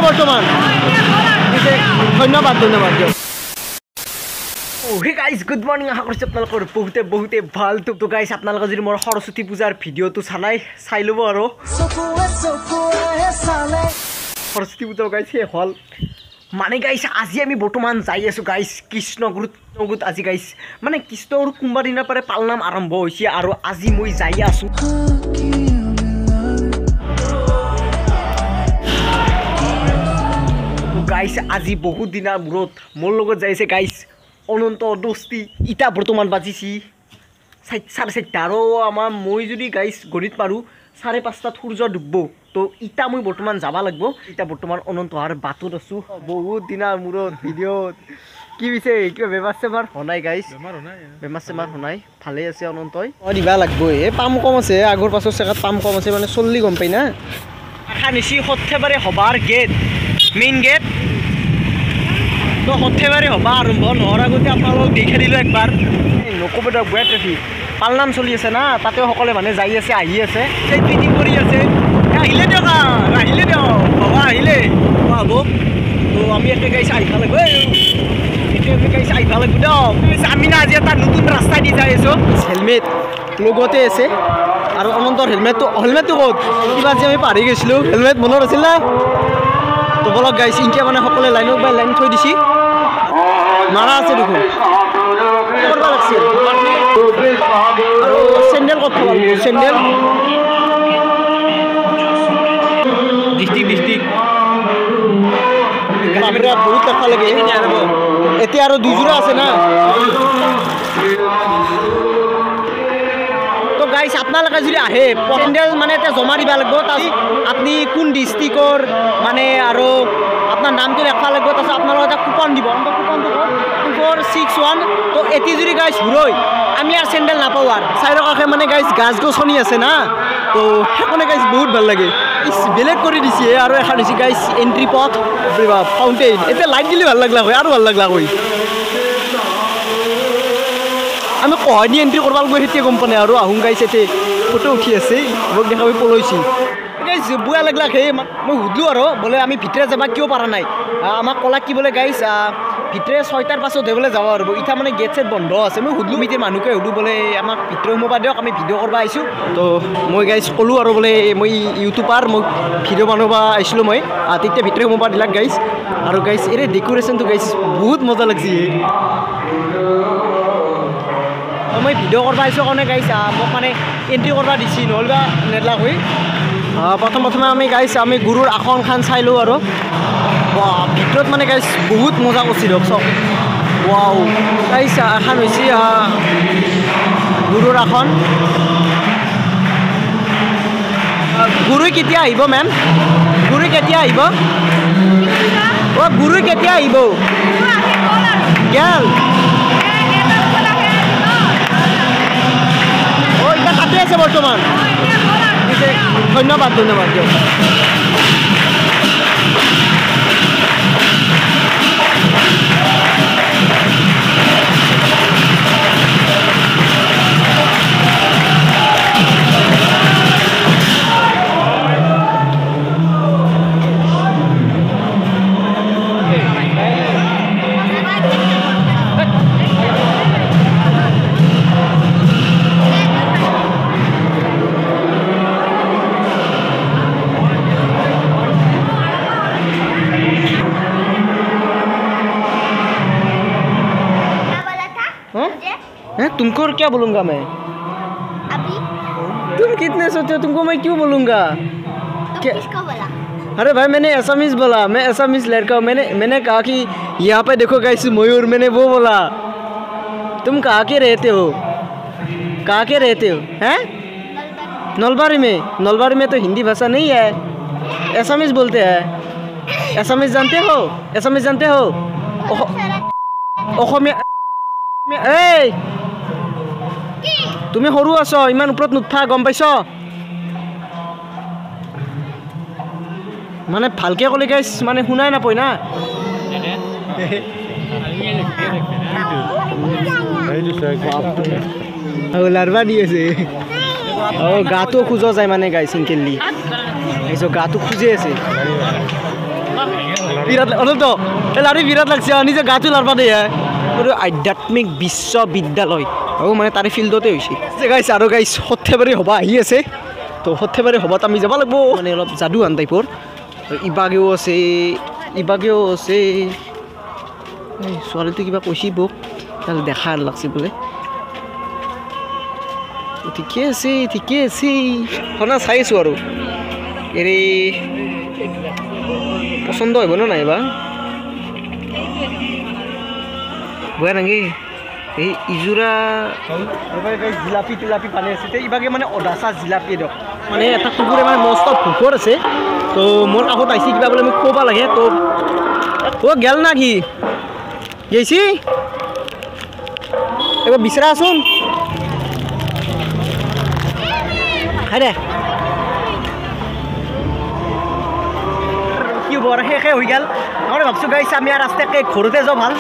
বৰ্তমান ধন্যবাদ ধন্যবাদ দিয়ক হে গাইজ গুড মৰ্নিং আশা কৰিছোঁ আপোনালোকৰ বহুতে ভাল তো গাইজ আপোনালোকে যদি মোৰ সৰস্বতী পূজাৰ ভিডিঅ'টো চাই ল'ব আৰু সৰস্বতী পূজা গাইজ শেষ হ'ল মানে গাইজ আজি আমি বৰ্তমান যাই আছোঁ গাইজ কৃষ্ণগুৰুত আজি গাইজ মানে কৃষ্ণগুৰু কোনোবা দিনাৰ পৰা পালনাম আৰম্ভ হৈছে আৰু আজি মই যাই আছোঁ গাইজ আজি বহুত দিনৰ মূৰত মোৰ লগত যাইছে গাইজ অনন্ত দস্তি ইটা বৰ্তমান বাজিছি 4:30 আৰু আমাৰ মই যদি গাইজ গণিত পাৰোঁ 5:30 সূৰ্য ডুবব তো ইটা মই বৰ্তমান যাব লাগিব ইটা বৰ্তমান অনন্ত অহাৰ বাটত আছোঁ বহুত দিনৰ মূৰত ভিডিঅ'ত কি পিছে কিবা বেমাৰ চেমাৰ হোৱা গাইজ বেমাৰ চেমাৰ হোৱা ভালেই আছে অনন্তই অঁ দিবা লাগিব এই পাম কম আছে আগৰ পাছৰ চেকাত পাম কম আছে মানে চল্লি গম পাই না আশা নিচি সৰ্থেবাৰী সভাৰ গেট মেইন গেট তো সৰ্থেবাৰী সভা আৰম্ভ নোহোৱাৰ আগতে আপোনালোকক দেখাই দিলোঁ একবাৰ নক'ব দিয়ক বেয়া ট্ৰেফিক পালনাম চলি আছে না তাতে সকলোৱে মানে যাই আছে আহি আছে ট্ৰেফিক কৰি আছে আহিলে দিয়ক বাবা আহিলে হ'ব তো আমি একে গাইছে আহিব লাগিব এতিয়া গাইছে আহিব লাগিব দিয়ক আমি না আজি এটা নতুন ৰাস্তা দি যাই আছোঁ হেলমেট লগতে আছে আৰু অনন্তৰ হেলমেটটো ক'ত কিবা যে আমি পাহৰি গৈছিলোঁ হেলমেট মনত আছিল না তো বলক গাইছে ইনকে মানে সকলোৱে লাইনত বাই লাইন থৈ দিছি মাৰা আছে দেখোন কৰিব লাগছে আৰু চেণ্ডেল ক'ত থ'ব চেণ্ডেল ডিষ্ট্ৰিক্ট বহুত দেখা লাগে এতিয়া আৰু দুযোৰা আছে না তো গাইছ আপোনালোকে যদি আহে চেণ্ডেল মানে এতিয়া জমা দিব লাগিব তাৰপিছত আপুনি কোন ডিষ্ট্ৰিক্টৰ মানে আৰু আপোনাৰ নামটো লেখা লাগিব তাৰপিছত আপোনালোকে এটা কুপন দিব কুপনটো 2461 তো এটি যদি গাইছ ঘূৰৈ আমি আৰু চেণ্ডেল নাপাওঁ আৰু চাইডৰ কাষে মানে গাইছ গাছ গছনি আছে না তো সেইকাৰণে গাইছ বহুত ভাল লাগে বেলেগ কৰি দিছে আৰু এখন দিছে গাইছ এণ্ট্ৰি পথ ফাউণ্টেইন এতিয়া লাইট দিলে ভাল লাগলা হয় আৰু ভাল লাগলা হয় আমি কহানি এণ্ট্ৰি কৰিব লাগিব সেইটোৱে গম পোৱা নাই আৰু আহোঁ গাইছ এতিয়া ফটো উঠি আছে মোক দেখা পাই পলৈছি গাইছ বুঢ়া লাগলা সেই মই সুধিলোঁ আৰু বোলে আমি ভিতৰে যাব কিয় পৰা নাই আমাক ক'লা কি বোলে গাইছ ভিতৰে 6টাৰ পাছত হৈ বোলে যাব আৰু এতিয়া মানে গেট চেট বন্ধ আছে মই সুধিলোঁ এতিয়া মানুহকে সুধোঁ বোলে আমাক ভিতৰে সোমাব দিয়ক আমি ভিডিঅ' কৰিব আহিছোঁ তো মই গাইছ ক'লোঁ আৰু বোলে মই ইউটিউবাৰ মই ভিডিঅ' বনাব আহিছিলোঁ মই তেতিয়া ভিতৰে সোমাব দিলাক গাইছ আৰু গাইছ এই ডেক'ৰেশ্যনটো গাইছ বহুত মজা লাগছে মই ভিডিঅ' কৰিব আহিছোঁ কাৰণে গাইছ মোক মানে এণ্ট্ৰি কৰিব দিছি নহ'লে নেদলাক হৈ প্ৰথমে আমি গাইছ আমি গুৰুৰ আসনখন চাই লওঁ আৰু ভিতৰত মানে গাইছ বহুত মজা কৰিছে দিয়ক চব ৱাও গাইছ এখন হৈছে গুৰুৰ আসন গুৰু কেতিয়া আহিব মেম গুৰু কেতিয়া আহিব গুৰু কেতিয়া আহিব গেল এতিয়া কাটি আছে বৰ্তমান ধন্যবাদ দিয়ক तुमको क्या बोलूँगा मैं अभी तुम कितने सोचते हो तुमको मैं क्यों बोलूँगा तो किसको बोला अरे भाई मैंने एसामीज बोला मैं एसामीज लड़का हूँ मैंने कहा कि यहाँ पे देखो गाइस मयूर मैंने वो बोला तुम कहाँ के रहते हो हैं नलबारी में तो हिंदी भाषा नहीं है एसामीज बोलते हैं एसामीज जानते हो তুমি সৰু আছ ইমান ওপৰত নুঠা গম পাইছ মানে ভালকে ক'লে গাইছ মানে শুনাই নাপায় না লাৰবা দি আছে গাটো খোজা যায় মানে গাইছ ইনকেলি এইটো গাটো খুজি আছে বিৰাট অনন্ত এই লাৰি বিৰাট লাগছে নিজে গাটো লাৰবা দিয়ে এইটো আধ্যাত্মিক বিশ্ববিদ্যালয় মানে তাৰে ফিল্ডতে হৈছে গাইছ আৰু গাইছ সৰ্থেবাৰী সভা আহি আছে তো সৰ্থেবাৰী সভাত আমি যাব লাগিব মানে অলপ যাদুৱান টাইপৰ ইবাগেও আছে ছোৱালীটো কিবা কৈছি মোক তাহলে দেখা লাগছে বোলে ঠিকে আছে শুনা চাই আছোঁ আৰু এৰে পচন্দ হ'ব ন নাইবা বয়া নাকি এই ইজোৰা জিলাপি তিলাপি পানী আছে ইবাগে মানে অদাচা জিলাপি দিয়ক মানে এটা কুকুৰে মানে মস্ত ভোকৰ আছে তো মোৰ কাষত আহিছে কিবা বোলে মোক ক'ব লাগে তো গেল না কি গেছি এবার বিচরা আসুন হ্যাঁ রে কি বড় শেষে হয়ে গেল আমরা ভাবছো গাইছ আমি আর আস্তে ঘরতে যাও ভাল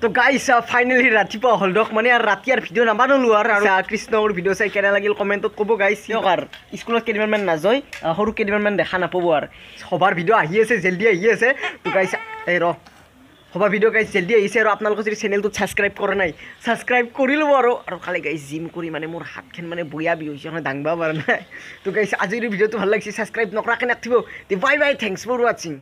তো গাইছ ফাইনেলি ৰাতিপুৱা হল দক মানে আৰ ৰাতি আৰ ভিডিও নাবানলো আৰ কৃষ্ণৰ ভিডিও চাই কেনে লাগিল কমেন্টত ক'ব গাইছ আৰ স্কুলত কেইদিনমান নাযায় সৰু কেইদিনমান দেখা নাপাব আৰু সভাৰ ভিডিও আহি আছে জলদি আহি আছে তো গাইছ এই সভা ভিডিও গাইছ জলদি আহিছে আৰু আপোনালোকে যদি চেনেলটো ছাবস্ক্ৰাইব কৰা নাই ছাবস্ক্ৰাইব কৰি ল'ব আৰু খালি গাইছ জিম কৰি মানে মোৰ হাতখন মানে বয়া বি হৈছে দাঙবা পৰা নাই তো গাইছ আজিৰ ভিডিওটো ভাল লাগিছে ছাবস্ক্ৰাইব নকৰাকৈ নাথাকিব বাই বাই থেংকছ ফৰ ৱাচিং